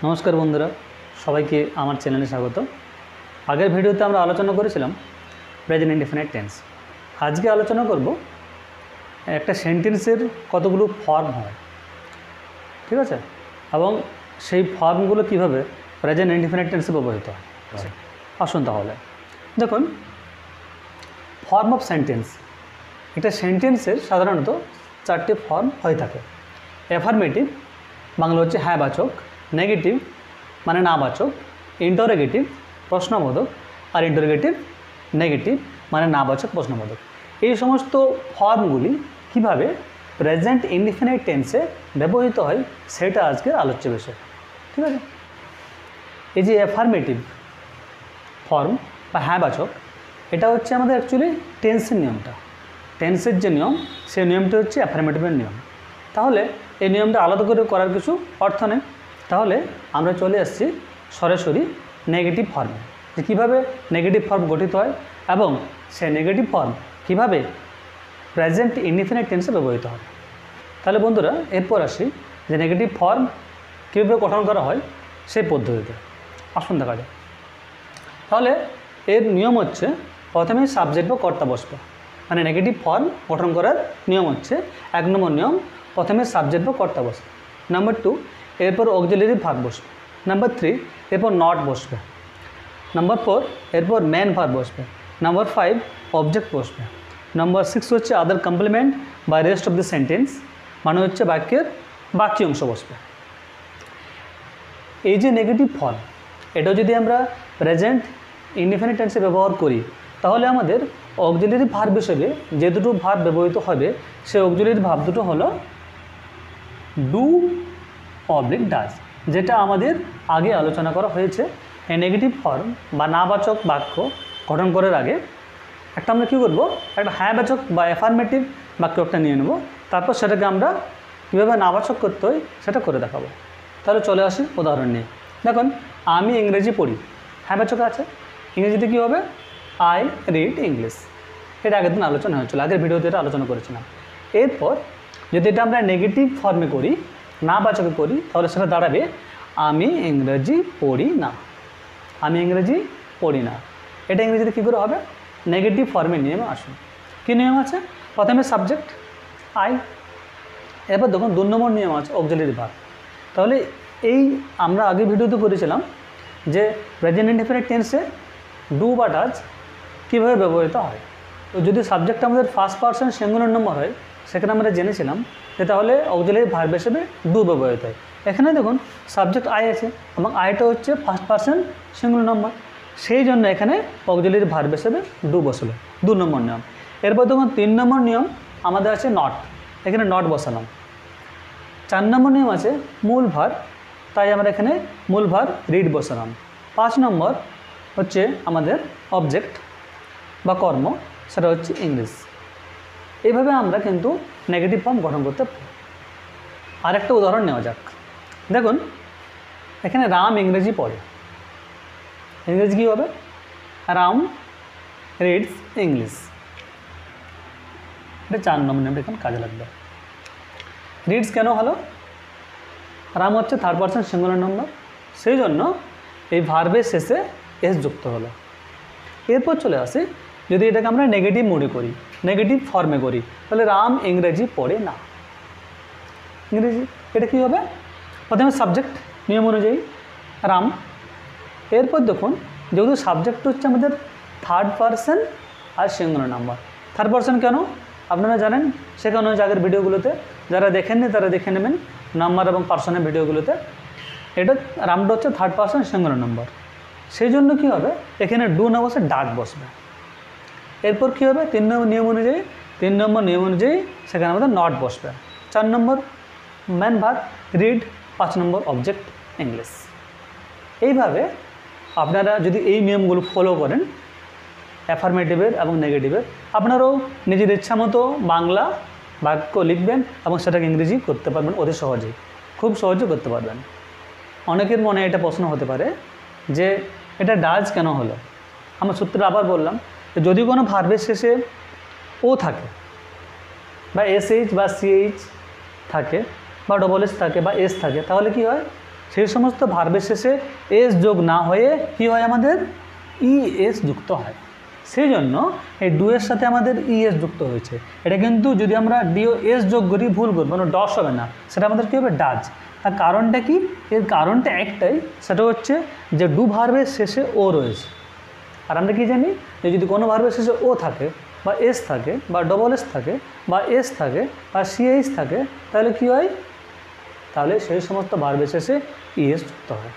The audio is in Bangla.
नमस्कार बंधुरा सबाइके आमार चैनेले स्वागत। आगेर भिडियोते आमरा आलोचना करेछिलाम प्रेजेंट इंडेफिनिट टेंस। आज के आलोचना करब एक सेंटेंसर कतगुलो फर्म है, ठीक है, एबं सेई फर्मगुलो किभाबे प्रेजेंट इंडेफिनिट टेंसे व्यवहृत हय। आसुन ताहले देखुन फर्म अफ सेंटेंस। एक सेंटेंसर साधारणत चारटी फर्म हये थाके। एफार्मेटिव बांगला होच्छे हाँ बाचक, नेगेटिव माने ना बाचक, इंटररोगेटिव प्रश्नबोधक और इंटररोगेटिव नेगेटिव माने ना बाचक प्रश्नबोधक। এই সমস্ত ফর্মগুলি কিভাবে প্রেজেন্ট ইনডিফিনিট টেন্সে ব্যবহৃত হয় সেটা আজকের আলোচ্য বিষয়, ঠিক আছে। এই যে অ্যাফার্মেটিভ ফর্ম বা হ্যাঁ বাচক, এটা হচ্ছে আমাদের অ্যাকচুয়ালি টেন্সের নিয়মটা। টেন্সের যে নিয়ম সেই নিয়মটা হচ্ছে অ্যাফার্মেটিভের নিয়ম। তাহলে এই নিয়মটা আলাদা করে করার কিছু অর্থ নেই। তাহলে আমরা চলে আসছি সরাসরি নেগেটিভ ফর্মে, যে কীভাবে নেগেটিভ ফর্ম গঠিত হয় এবং সেই নেগেটিভ ফর্ম কীভাবে প্রেজেন্ট ইনডিফিনিট টেন্সে ব্যবহৃত হয়। তাহলে বন্ধুরা এরপর আসি যে নেগেটিভ ফর্ম কীভাবে গঠন করা হয় সেই পদ্ধতিতে। আসুন দেখা যায়। তাহলে এর নিয়ম হচ্ছে প্রথমে সাবজেক্ট বা কর্তা বসবে। মানে নেগেটিভ ফর্ম গঠন করার নিয়ম হচ্ছে এক নম্বর নিয়ম, প্রথমে সাবজেক্ট বা কর্তা বসবে। নাম্বার 2 এরপর অক্সিলারি ভার্ব বসবে। নাম্বার 3 এরপর নট বসবে। নাম্বার 4 এরপর মেন ভার্ব বসবে। নাম্বার 5 অবজেক্ট বসবে। নাম্বার 6 হচ্ছে আদার কমপ্লিমেন্ট বা রেস্ট অফ দ্য সেন্টেন্স, মানে হচ্ছে বাক্যের বাকি অংশ বসবে। এই যে নেগেটিভ ফর্ম, এটা যদি আমরা প্রেজেন্ট ইনডিফিনিট টেন্সে ব্যবহার করি তাহলে আমাদের অক্সিলারি ভার্ব হিসেবে যে দুটো ভার্ব ব্যবহৃত হবে সেই অক্সিলারি ভার্ব দুটো হলো ডু অবলিক ডাজ, যেটা আমাদের আগে আলোচনা করা হয়েছে। এই নেগেটিভ ফর্ম বা নাবাচক বাক্য গঠন করার আগে একটা আমরা কী করবো, একটা হ্যাঁ বাচক বা অ্যাফার্মেটিভ বাক্য একটা নিয়ে নেব, তারপর সেটাকে আমরা কীভাবে নাবাচক করতে হয় সেটা করে দেখাবো। তাহলে চলে আসি উদাহরণ নিয়ে। দেখুন আমি ইংরেজি পড়ি, হ্যাঁ বাচক আছে, ইংরেজিতে কী হবে আই রিড ইংলিশ। এটা আগের দিন আলোচনা হয়েছিল, আগের ভিডিওতে এটা আলোচনা করেছিলাম। এরপর যদি এটা আমরা নেগেটিভ ফর্মে করি, না বাচকে করি, তাহলে সেটা দাঁড়াবে আমি ইংরেজি পড়ি না। আমি ইংরেজি পড়ি না। এটা ইংরেজিতে কী করে হবে, নেগেটিভ ফর্মের নিয়মে আসুন। কী নিয়ম আছে, প্রথমে সাবজেক্ট আই, এরপর দেখুন 2 নম্বর নিয়ম আছে অক্সিলারি ভার্ব। তাহলে এই আমরা আগে ভিডিওতে করেছিলাম যে প্রেজেন্ট ইনডিফিনিট টেন্সে ডু বা ডাজ কীভাবে ব্যবহৃত হয়। তো যদি সাবজেক্ট আমাদের ফার্স্ট পারসন সিঙ্গুলার নম্বর হয় সেখানে আমরা জেনেছিলাম যে তাহলে অক্সিলারি ভার্ব হিসেবে ডু ব্যবহৃত হয়। এখানে দেখুন সাবজেক্ট আই আছে এবং আইটা হচ্ছে ফার্স্ট পারসন সিঙ্গুলার নম্বর, সেই জন্য এখানে অক্সিলারি ভার্ব হিসেবে ডু বসলো, 2 নম্বর নিয়ম। এরপর দেখুন 3 নম্বর নিয়ম আমাদের আছে নট, এখানে নট বসালাম। 4 নম্বর নিয়ম আছে মূল ভার্ব, তাই আমরা এখানে মূল ভার্ব রিড বসালাম। 5 নম্বর হচ্ছে আমাদের অবজেক্ট বা কর্ম, সেটা হচ্ছে ইংলিশ। এইভাবে আমরা কিন্তু নেগেটিভ ফর্ম গঠন করতে পারি। আরেকটা উদাহরণ নেওয়া যাক। দেখুন এখানে রাম ইংরেজি পড়ে, ইংরেজি কী হবে রাম রিডস ইংলিশ। এটা 4 নম্বর নিয়মটা এখন কাজে লাগবে। রিডস কেন হলো, রাম হচ্ছে থার্ড পারসন সিঙ্গুলার নম্বর, সেই জন্য এই ভার্বের শেষে এস যুক্ত হলো। এরপর চলে আসি যদি এটাকে আমরা নেগেটিভ মোডে করি, নেগেটিভ ফর্মে করি, তাহলে রাম ইংরেজি পড়ে না। ইংরেজি এটা কী হবে, প্রথমে সাবজেক্ট নিয়ম অনুযায়ী রাম। এরপর দেখুন যেহেতু সাবজেক্ট হচ্ছে আমাদের থার্ড পারসন আর সিঙ্গুলার নাম্বার। থার্ড পারসন কেন আপনারা জানেন, সেখানে আগের ভিডিওগুলোতে যারা দেখেননি তারা দেখে নেবেন নাম্বার এবং পার্সনের ভিডিওগুলোতে। এটা রামটা হচ্ছে থার্ড পারসন সিঙ্গুলার নাম্বার, সেই জন্য কী হবে এখানে ডু না বসে ডাক বসবে। এরপর কী হবে 3 নম্বর নিয়ম অনুযায়ী সেখানে আমাদের নট বসবে। 4 নম্বর মেন ভার্ব রিড, 5 নম্বর অবজেক্ট ইংলিশ। এইভাবে আপনারা যদি এই নিয়মগুলো ফলো করেন অ্যাফার্মেটিভের এবং নেগেটিভের, আপনারাও নিজের ইচ্ছা মতো বাংলা বাক্য লিখবেন এবং সেটাকে ইংরেজি করতে পারবেন অতি সহজেই, খুব সহজে করতে পারবেন। অনেকের মনে এটা প্রশ্ন হতে পারে যে এটা ডাজ কেন হলো। আমার সূত্রে আবার বললাম যদি কোনো ভার্বের শেষে ও থাকে বা এসএইচ বা সিএইচ থাকে বা ডবল এস থাকে বা এস থাকে, তাহলে কি হয় সেই সমস্ত ভার্বের শেষে এস যোগ না হয়ে কি হয় আমাদের ইএস যুক্ত হয়। সেই জন্য এই ডু এর সাথে আমাদের ইএস যুক্ত হয়েছে। এটা কিন্তু যদি আমরা ডিও এস যোগ করি ভুল করবো, মানে ডস হবে না, সেটা আমাদের কী হবে ডাজ। তার কারণটা কি? এর কারণটা একটাই, সেটা হচ্ছে যে ডু ভার্বের শেষে ও রয়েছে। আর আমরা কি জানি যে যদি কোনো ভার্বের শেষে ও থাকে বা এস থাকে বা ডবল এস থাকে বা এস থাকে বা সিএইচ থাকে তাহলে কি হয়? তাহলে সেই সমস্ত ভার্বের শেষে ইএস যুক্ত হয়।